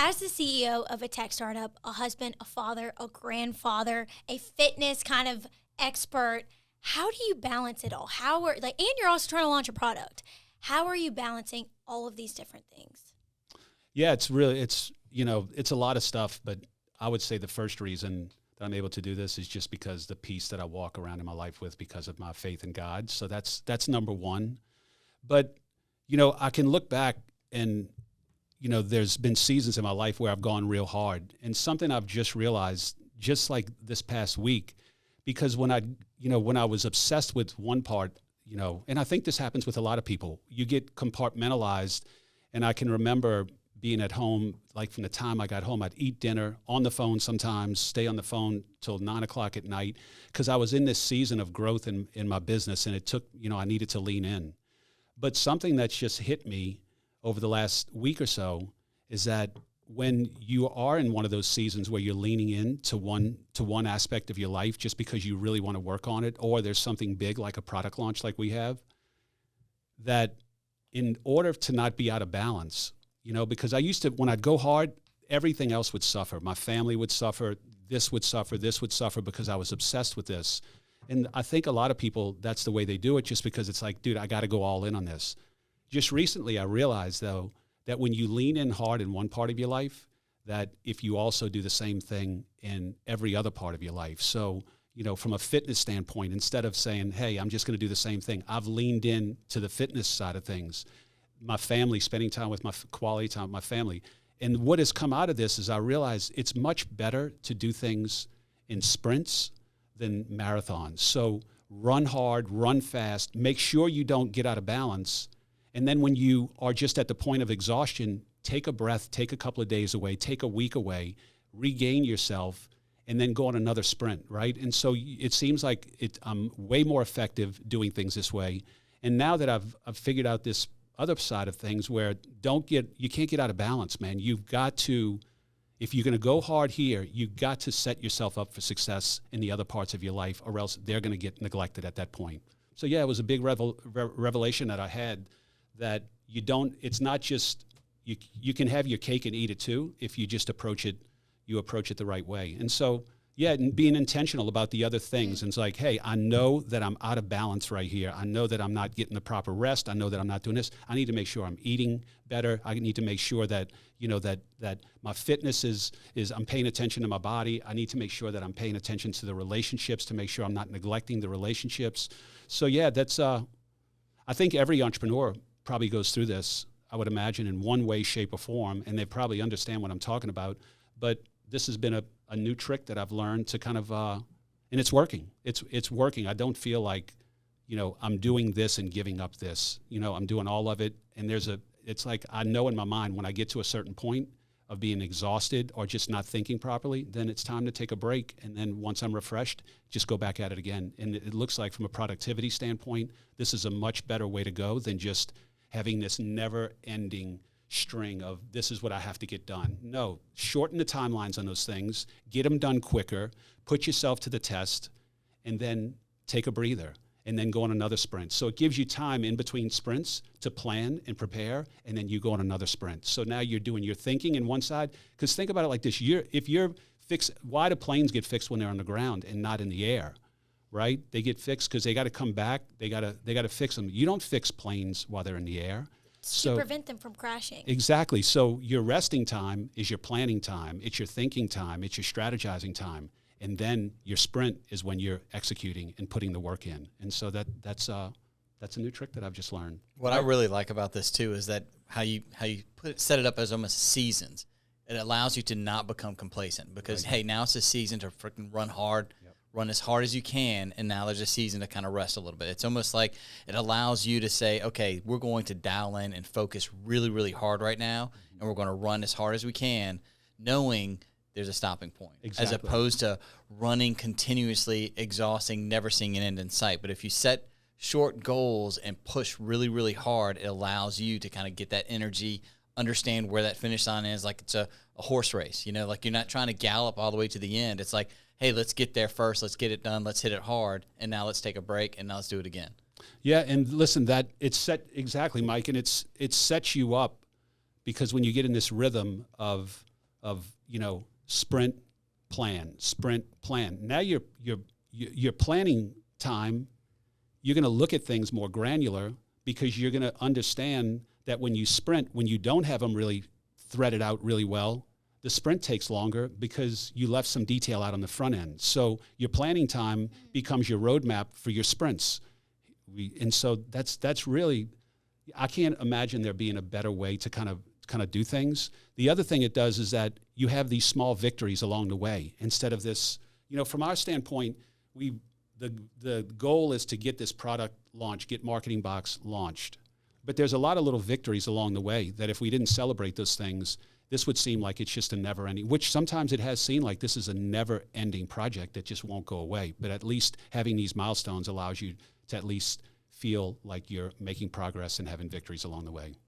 as the CEO of a tech startup, a husband, a father, a grandfather, a fitness kind of expert, how do you balance it all? And you're also trying to launch a product. How are you balancing all of these different things? Yeah, it's a lot of stuff, but I would say the first reason that I'm able to do this is just because the peace that I walk around in my life with because of my faith in God. So that's number one. But, I can look back and, there's been seasons in my life where I've gone real hard. And something I've just realized, just like this past week, because when I was obsessed with one part, and I think this happens with a lot of people, you get compartmentalized. And I can remember being at home, like from the time I got home, I'd eat dinner on the phone sometimes, stay on the phone till 9:00 at night, because I was in this season of growth in my business, and it took, I needed to lean in. But something that's just hit me over the last week or so is that when you are in one of those seasons where you're leaning in to one aspect of your life just because you really want to work on it, or there's something big like a product launch like we have, that in order to not be out of balance, because I used to, when I'd go hard, everything else would suffer. My family would suffer, this would suffer because I was obsessed with this. And I think a lot of people, that's the way they do it, just because it's like, dude, I got to go all in on this. Just recently, I realized, though, that when you lean in hard in one part of your life, that if you also do the same thing in every other part of your life. So, from a fitness standpoint, instead of saying, hey, I'm just going to do the same thing, I've leaned in to the fitness side of things. My family, spending time with quality time with my family. And what has come out of this is I realize it's much better to do things in sprints than marathons. So run hard, run fast, make sure you don't get out of balance. And then when you are just at the point of exhaustion, take a breath, take a couple of days away, take a week away, regain yourself, and then go on another sprint, right? And so it seems like I'm way more effective doing things this way. And now that I've figured out this other side of things where you can't get out of balance, man. You've got to, if you're going to go hard here, you've got to set yourself up for success in the other parts of your life, or else they're going to get neglected at that point. So yeah, it was a big revelation that I had, that it's not just, you can have your cake and eat it too if you just approach it the right way. And so, yeah, and being intentional about the other things. And it's like, hey, I know that I'm out of balance right here. I know that I'm not getting the proper rest. I know that I'm not doing this. I need to make sure I'm eating better. I need to make sure that, that my fitness is I'm paying attention to my body. I need to make sure that I'm paying attention to the relationships to make sure I'm not neglecting the relationships. So yeah, that's, I think every entrepreneur probably goes through this, I would imagine, in one way, shape, or form, and they probably understand what I'm talking about. But this has been a new trick that I've learned to kind of, and it's working. It's working. I don't feel like, I'm doing this and giving up this. I'm doing all of it. And it's like I know in my mind when I get to a certain point of being exhausted or just not thinking properly, then it's time to take a break. And then once I'm refreshed, just go back at it again. And it looks like from a productivity standpoint, this is a much better way to go than just having this never-ending string of this is what I have to get done. No, shorten the timelines on those things, get them done quicker, put yourself to the test, and then take a breather, and then go on another sprint. So it gives you time in between sprints to plan and prepare, and then you go on another sprint. So now you're doing your thinking in one side, because think about it like this, why do planes get fixed when they're on the ground and not in the air? Right? They get fixed because they got to come back. They got to fix them. You don't fix planes while they're in the air. To prevent them from crashing. Exactly. So your resting time is your planning time. It's your thinking time. It's your strategizing time. And then your sprint is when you're executing and putting the work in. And so that's a new trick that I've just learned. What I really like about this too is that how you set it up as almost seasons. It allows you to not become complacent because, hey, now it's a season to freaking run hard. Yep. Run as hard as you can, and now there's a season to kind of rest a little bit. It's almost like it allows you to say, okay, we're going to dial in and focus really, really hard right now, and we're going to run as hard as we can, knowing there's a stopping point, as opposed to running continuously, exhausting, never seeing an end in sight. But if you set short goals and push really, really hard, it allows you to kind of get that energy, understand where that finish line is, like it's a horse race. Like you're not trying to gallop all the way to the end. It's like, hey, let's get there first, let's get it done, let's hit it hard, and now let's take a break, and now let's do it again. Yeah, and listen, that it's set, exactly, Mike, and it sets you up because when you get in this rhythm of sprint plan. Now your planning time, you're going to look at things more granular because you're going to understand that when you sprint, when you don't have them really threaded out really well, the sprint takes longer because you left some detail out on the front end. So your planning time becomes your roadmap for your sprints. And so that's really, I can't imagine there being a better way to kind of do things. The other thing it does is that you have these small victories along the way instead of this, from our standpoint, the goal is to get this product launched, get MarketingBox launched. But there's a lot of little victories along the way that if we didn't celebrate those things, this would seem like it's just a never-ending, which sometimes it has seemed like this is a never-ending project that just won't go away. But at least having these milestones allows you to at least feel like you're making progress and having victories along the way.